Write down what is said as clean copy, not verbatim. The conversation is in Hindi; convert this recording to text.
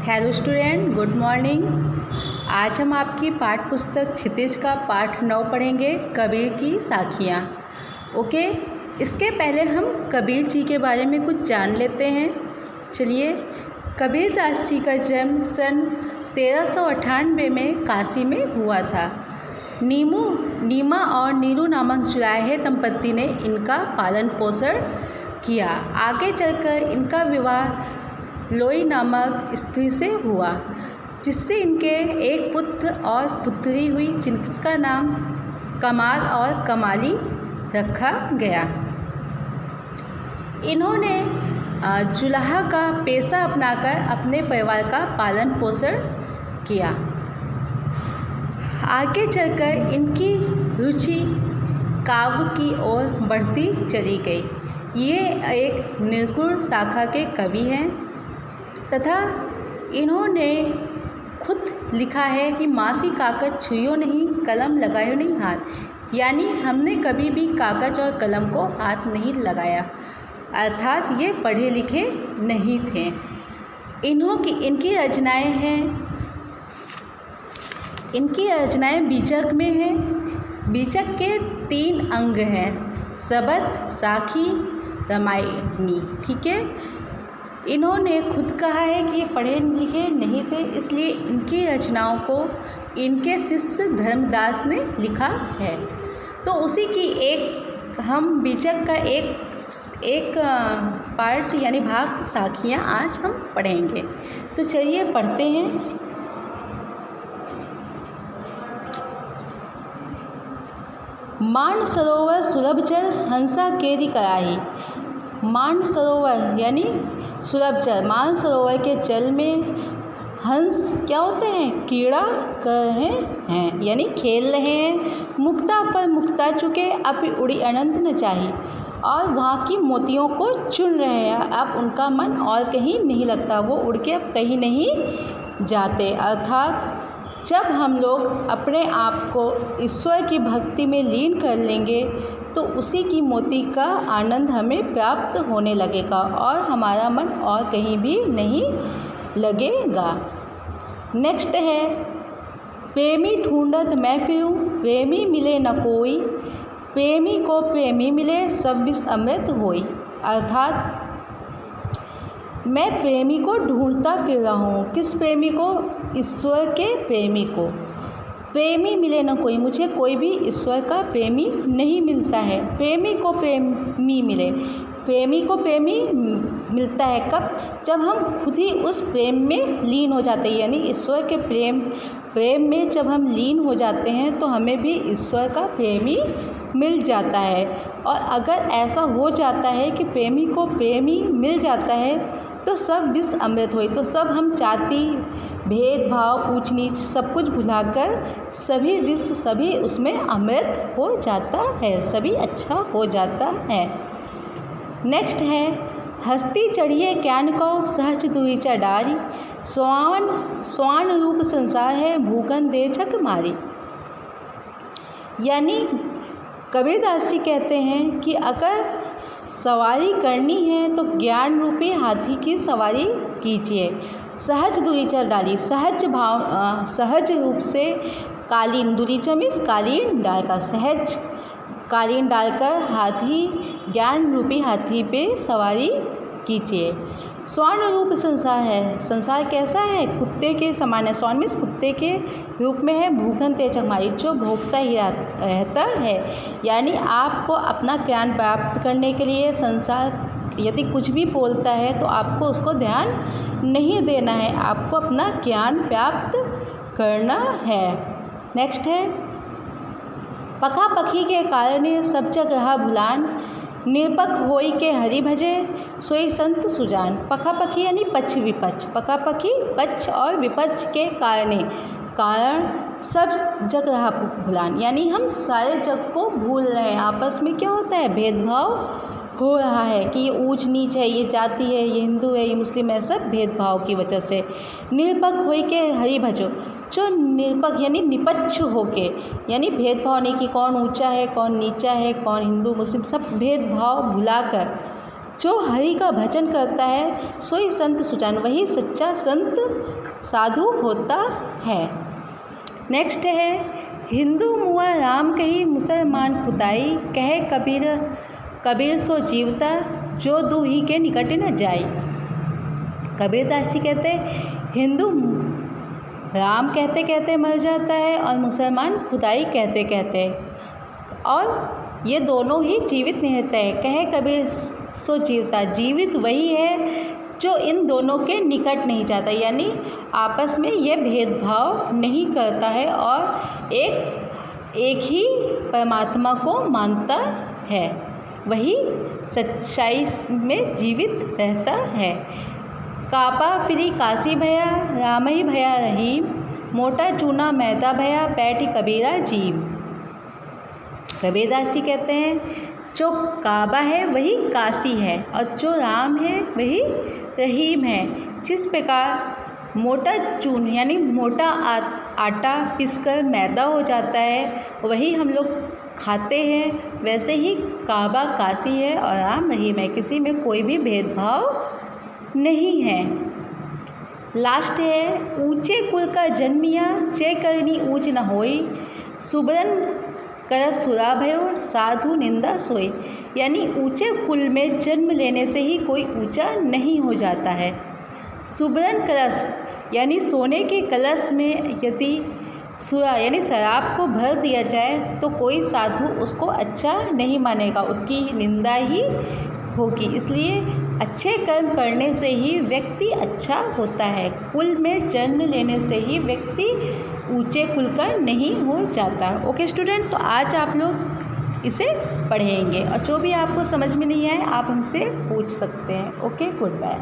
Hello student, good morning. आज हम आपकी पाठ्य पुस्तक क्षितिज का पाठ 9 पढ़ेंगे, कबीर की साखियाँ। ओके, इसके पहले हम कबीर जी के बारे में कुछ जान लेते हैं। चलिए, कबीर दास जी का जन्म सन 1398 में काशी में हुआ था। नीमा और नीरू नामक जुलाहे दंपत्ति ने इनका पालन पोषण किया। आगे चलकर इनका विवाह लोई नामक स्त्री से हुआ, जिससे इनके एक पुत्र और पुत्री हुई, जिसका नाम कमाल और कमाली रखा गया। इन्होंने जुलाहा का पेशा अपनाकर अपने परिवार का पालन पोषण किया। आगे चलकर इनकी रुचि काव्य की ओर बढ़ती चली गई। ये एक निर्गुण शाखा के कवि हैं तथा इन्होंने खुद लिखा है कि मासी कागज छुइयो नहीं, कलम लगायो नहीं हाथ। यानी हमने कभी भी कागज और कलम को हाथ नहीं लगाया, अर्थात ये पढ़े लिखे नहीं थे। इनकी रचनाएं बीजक में हैं। बीजक के 3 अंग हैं, शबद, साखी, रामायणी। ठीक है, इन्होंने खुद कहा है कि ये पढ़े लिखे नहीं थे, इसलिए इनकी रचनाओं को इनके शिष्य धर्मदास ने लिखा है। तो उसी की हम बीजक का एक पार्ट यानी भाग साखियाँ आज हम पढ़ेंगे। तो चलिए पढ़ते हैं। मान सरोवर सुलभ जल, हंसा केरी कराही। मान सरोवर यानी सुलभ जल, मान सरोवर के जल में हंस क्या होते हैं? कीड़ा कर रहे हैं, यानी खेल रहे हैं। मुक्ता पर मुक्ता चुके, अब उड़ी अनंत न चाही। और वहाँ की मोतियों को चुन रहे हैं। अब उनका मन और कहीं नहीं लगता, वो उड़ के अब कहीं नहीं जाते। अर्थात जब हम लोग अपने आप को ईश्वर की भक्ति में लीन कर लेंगे तो उसी की मोती का आनंद हमें प्राप्त होने लगेगा और हमारा मन और कहीं भी नहीं लगेगा। नेक्स्ट है, प्रेमी ढूंढत मैं फिरूं, प्रेमी मिले न कोई। प्रेमी को प्रेमी मिले, सब विष अमृत होई। अर्थात मैं प्रेमी को ढूंढता फिर रहा हूँ। किस प्रेमी को? ईश्वर के प्रेमी को। प्रेमी मिले न कोई, मुझे कोई भी ईश्वर का प्रेमी नहीं मिलता है। प्रेमी को प्रेमी मिले, प्रेमी को प्रेमी मिलता है कब? जब हम खुद ही उस प्रेम में लीन हो जाते हैं। यानी ईश्वर के प्रेम में जब हम लीन हो जाते हैं तो हमें भी ईश्वर का प्रेमी मिल जाता है। और अगर ऐसा हो जाता है कि प्रेमी को प्रेमी मिल जाता है तो सब विष अमृत होई। तो सब हम जाति भेदभाव ऊंच नीच सब कुछ भुलाकर सभी विष सभी उसमें अमृत हो जाता है, सभी अच्छा हो जाता है। नेक्स्ट है, हस्ती चढ़िए ज्ञान को, सहज दुरीचा डारी। स्वान रूप संसार है, भूखन दे झक मारी। यानी कबीरदास जी कहते हैं कि अगर सवारी करनी है तो ज्ञान रूपी हाथी की सवारी कीजिए। सहज दुरीचा डाली, सहज रूप से कालीन, दुरीचा मीन्स कालीन डालकर, सहज कालीन डालकर हाथी, ज्ञान रूपी हाथी पे सवारी कीजिए। स्वर्ण रूप संसार है, संसार कैसा है? कुत्ते के समान है। स्वर्ण मीन्स कुत्ते के रूप में है। भूखन तेज हमारी, जो भोगता ही रहता है। यानी आपको अपना ज्ञान प्राप्त करने के लिए संसार यदि कुछ भी बोलता है तो आपको उसको ध्यान नहीं देना है, आपको अपना ज्ञान प्राप्त करना है। नेक्स्ट है, पखा पखी के कारण सब जग रहा भुलान। निरपक होई के हरि भजे, सोई संत सुजान। पखा पखी यानी पक्ष विपक्ष, पखा पखी पक्ष और विपक्ष के कारण सब जग रहा भुलान। यानी हम सारे जग को भूल रहे हैं। आपस में क्या होता है? भेदभाव हो रहा है कि ये ऊंच नीच है, ये जाति है, ये हिंदू है, ये मुस्लिम है, सब भेदभाव की वजह से। निरपक होई के हरि भजो, जो निरपक यानी निपक्ष होके, यानी भेदभाव नहीं कि कौन ऊंचा है कौन नीचा है, कौन हिंदू मुस्लिम, सब भेदभाव भुलाकर जो हरि का भजन करता है सोई संत सुजान, वही सच्चा संत साधु होता है। नेक्स्ट है, हिंदू मुआ राम कही मुसलमान खुदाई, कहे कबीर कबीर सो जीवता, जो दूही के निकट न जाई। कबीरदास जी कहते हिंदू राम कहते कहते मर जाता है और मुसलमान खुदाई कहते कहते, और ये दोनों ही जीवित नहीं रहते हैं। कहे कबीर सो जीवता, जीवित वही है जो इन दोनों के निकट नहीं जाता, यानी आपस में ये भेदभाव नहीं करता है और एक ही परमात्मा को मानता है, वही सच्चाई में जीवित रहता है। कापा फिरी काशी भया, राम ही भया रहीम, मोटा चूना मैदा भया, बैठी कबीरा जीव। कबीरदास जी कहते हैं जो काबा है वही काशी है और जो राम है वही रहीम है। जिस प्रकार मोटा चून यानी मोटा आटा पिसकर मैदा हो जाता है, वही हम लोग खाते हैं, वैसे ही काबा काशी है और राम रहीम है, किसी में कोई भी भेदभाव नहीं है। लास्ट है, ऊंचे कुल का जन्मिया, चे करनी ऊंच न होई, सुबरन करस सुरा भयो, साधु निंदा सोई। यानी ऊंचे कुल में जन्म लेने से ही कोई ऊंचा नहीं हो जाता है। सुबरन कलश यानी सोने के कलश में यदि सुरा यानी शराब को भर दिया जाए तो कोई साधु उसको अच्छा नहीं मानेगा, उसकी निंदा ही होगी। इसलिए अच्छे कर्म करने से ही व्यक्ति अच्छा होता है, कुल में जन्म लेने से ही व्यक्ति ऊंचे कुल का नहीं हो जाता। ओके स्टूडेंट, तो आज आप लोग इसे पढ़ेंगे और जो भी आपको समझ में नहीं आए आप हमसे पूछ सकते हैं। Okay, good bye.